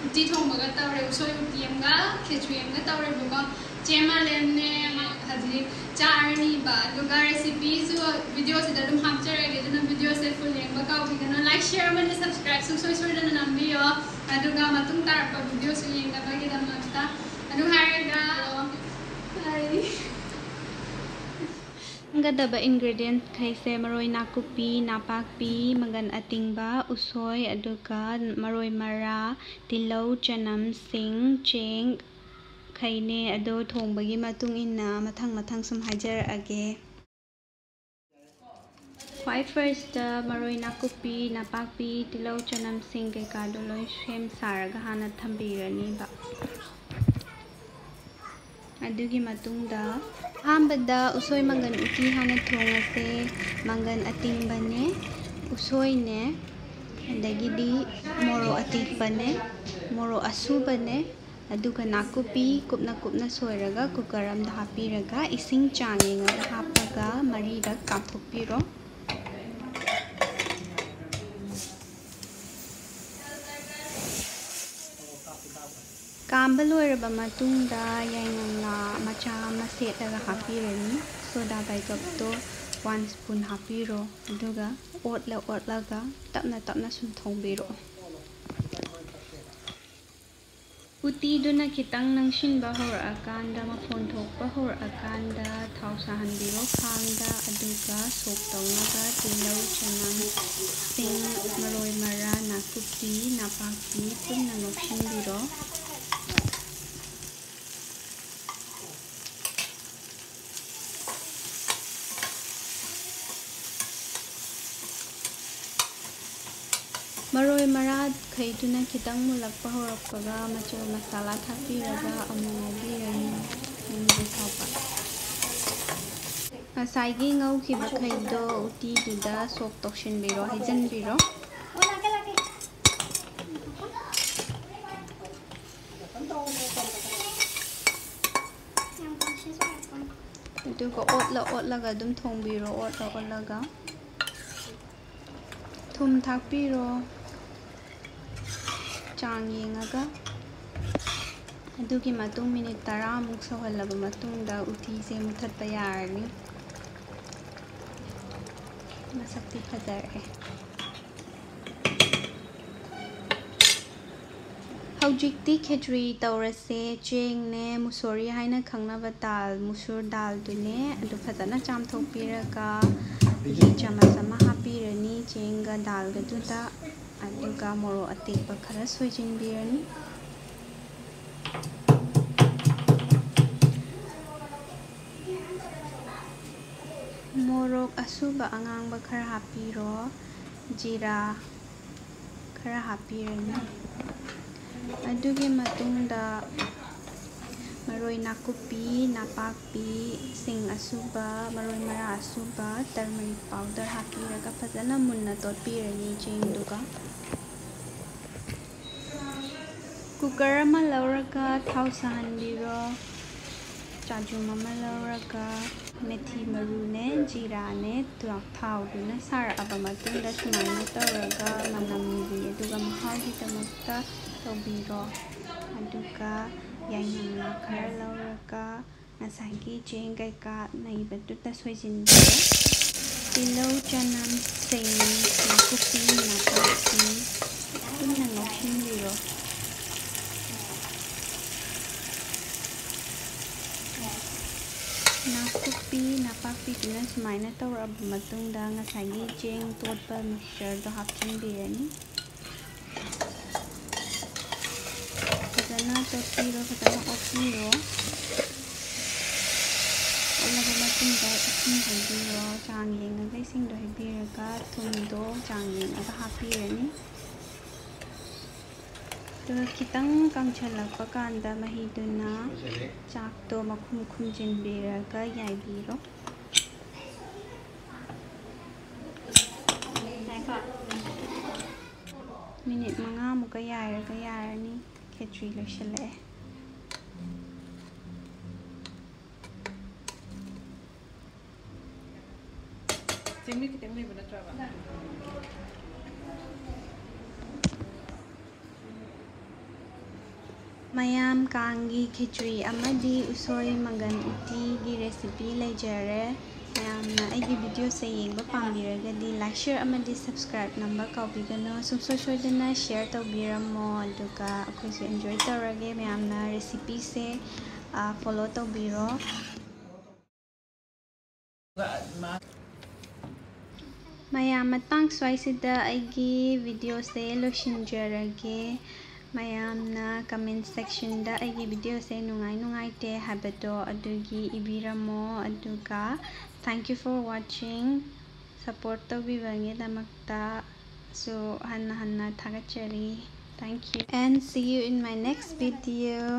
Utti thongbaga tawre usoi utti amga khechri amga tawre buka chema lemne haji charni ba duga recipe so video se dadum hapcharage dana video se full yengba ka bigana like share and subscribe so dana nambiyo aduga matung tarpa video se yenga bagi damata adu haraga Gadaba ingredient kaise maroi nakupi napakpi magan atingba usoi aduga maroi mara tilau chanam sing cheng khaine ado thongbagi matung inna mathang sum hajarage first maroi nakupi napakpi tilau chanam sing ke kado loi shem saraga hana thambirani ba adugi matungda hambada usoi mangan uti hana thongase mangan atingbane usoi ne adagidi moro atikbane moro asubane aduga nakupi kupna soiraga kukaram da hapiraga ising changinga hapaga marira kathopiro Kambal loiraba matungda yaingamla macha ama setlaga hapirani soda baigap to 1 spoon hapiro aduga otlaga tapna sum thongbiro uti duna kitang nangshinba horakanda mafon thokpa horakanda thau sahanbiro khangda aduga sok tawnaga tilau chanam sing maroi mara nakupi napakpi punna nokshinbiro Maroi marad khaituna kitang mulakpa horakpaga machal masala thapiraga amongobirani ningbe thapa asaigi ngau khiba khaido uti duda sok tokshin biro hijan biro aduga otlaga dum thongbiro otlaga thum thakpiro chang yengaga adugi matung minute 10 muk sohalaba matungda uti se muthatpa yarani masakti phajare haujikti khechri tawrase cheng ne musori haina khangnaba dal musur dal dune adu phajana chamthokpiraga chamas ama hapirani chenga dal ga duda aduga moro atekpa khara soijinbirani morok asuba angangba khara hapiro jira khara hapirani adugi matungda maroi nakupi napakpi sing asuba maroi mara asuba turmeric powder hapiraga phajana munna totpirani chengduga cooker ama lauraga thau sahanbiro chajum ama lauraga methi maru ne jira ne thau duna sar aba matunda sumaina tawraga manamni aduga mahagi tamakta tobiro aduga yainamla khara lauraga nasagi cheng kai ka naiba tuta soijinbiro tilau chanam sing nakupi napakpi punna nokshinbiro nakupi napakpi tuna sumaina tawraba matungda ngasagi cheng totpa mixture do hapchinbirani ꯐꯖꯅ ꯇꯣꯠꯄꯤꯔꯣ ꯐꯖꯅ ꯑꯣꯠꯄꯤꯔꯣ ꯑꯣꯠꯂꯕ ꯃꯇꯨꯡꯗ ꯏꯁꯤꯡ ꯍꯩꯕꯤꯔꯣ ꯆꯥꯡ ꯌꯦꯡꯉꯒ ꯏꯁꯤꯡꯗꯣ ꯍꯩꯕꯤꯔꯒ ꯊꯨꯝꯗꯣ ꯆꯥꯡ ꯌꯦꯡꯉꯒ ꯍꯥꯞꯄꯤꯔꯅꯤ ꯑꯗꯨꯒ ꯈꯤꯇꯪ ꯀꯪꯁꯤꯜꯂꯛꯄ ꯀꯥꯟꯗ ꯃꯍꯤꯗꯨꯅ ꯆꯥꯛꯇꯣ ꯃꯈꯨꯝ ꯈꯨꯝꯖꯤꯟꯕꯤꯔꯒ ꯌꯥꯏꯕꯤꯔꯣ ꯃꯤꯅꯤꯠ 5ꯃꯨꯛꯀ ꯌꯥꯏꯔꯒ ꯌꯥꯔꯅꯤ ꯈꯦꯆ꯭ꯔꯤ ꯂꯣꯏꯁꯤꯜꯂꯛꯑꯦ ꯆꯦꯡꯃꯤ ꯈꯤꯇꯪ ꯂꯩꯕ ꯅꯠꯇ꯭ꯔꯕ ꯃꯌꯥꯝ ꯀꯥꯡꯒꯤ ꯈꯦꯆ꯭ꯔꯤ ꯑꯃꯗꯤ ꯎꯁꯣꯏ ꯃꯪꯒꯟ ꯎꯇꯤꯒꯤ ꯔꯦꯁꯤꯄꯤ ꯂꯩꯖꯔꯦ ꯃꯌꯥꯝꯅ ꯑꯩꯒꯤ ꯚꯤꯗꯤꯑꯣꯁꯦ ꯌꯦꯡꯕ ꯄꯥꯝꯕꯤꯔꯒꯗꯤ ꯂꯥꯏꯛ ꯁꯤꯌꯔ ꯑꯃꯗꯤ ꯁꯕꯁꯀ꯭ꯔꯥꯏꯕ ꯅꯝꯕ ꯀꯥꯎꯕꯤꯒꯅꯨ ꯁꯨꯡꯁꯣꯏ ꯁꯣꯏꯗꯅ ꯁꯤꯌꯔ ꯇꯧꯕꯤꯔꯝꯃꯣ ꯑꯗꯨꯒ ꯑꯩꯈꯣꯏꯁꯨ ꯑꯦꯟꯖꯣꯏ ꯇꯧꯔꯒꯦ ꯃꯌꯥꯝꯅ ꯔꯦꯁꯤꯄꯤꯁꯦ ꯐꯣꯂꯣ ꯇꯧꯕꯤꯔꯣ ꯃꯌꯥꯝ ꯃꯇꯥꯡ ꯁ꯭ꯋꯥꯏꯁꯤꯗ ꯑꯩꯒꯤ ꯚꯤꯗꯤꯑꯣꯁꯦ ꯂꯣꯏꯁꯤꯟꯖꯔꯒꯦ ꯃꯌꯥꯝꯅ ꯀꯃꯦꯟ ꯁꯦꯛꯁꯟꯗ ꯑꯩꯒꯤ ꯚꯤꯗꯤꯑꯣꯁꯦ ꯅꯨꯡꯉꯥꯏꯇꯦ ꯍꯥꯏꯕꯗꯣ ꯑꯗꯨꯒꯤ ꯏꯕꯤꯔꯝꯃꯣ ꯑꯗꯨꯒ thank you for watching support ꯇꯧꯕꯤꯕꯒꯤꯗꯃꯛꯇꯁꯨ ꯍꯟꯅ ꯊꯥꯒꯠꯆꯔꯤ thank you and see you in my next video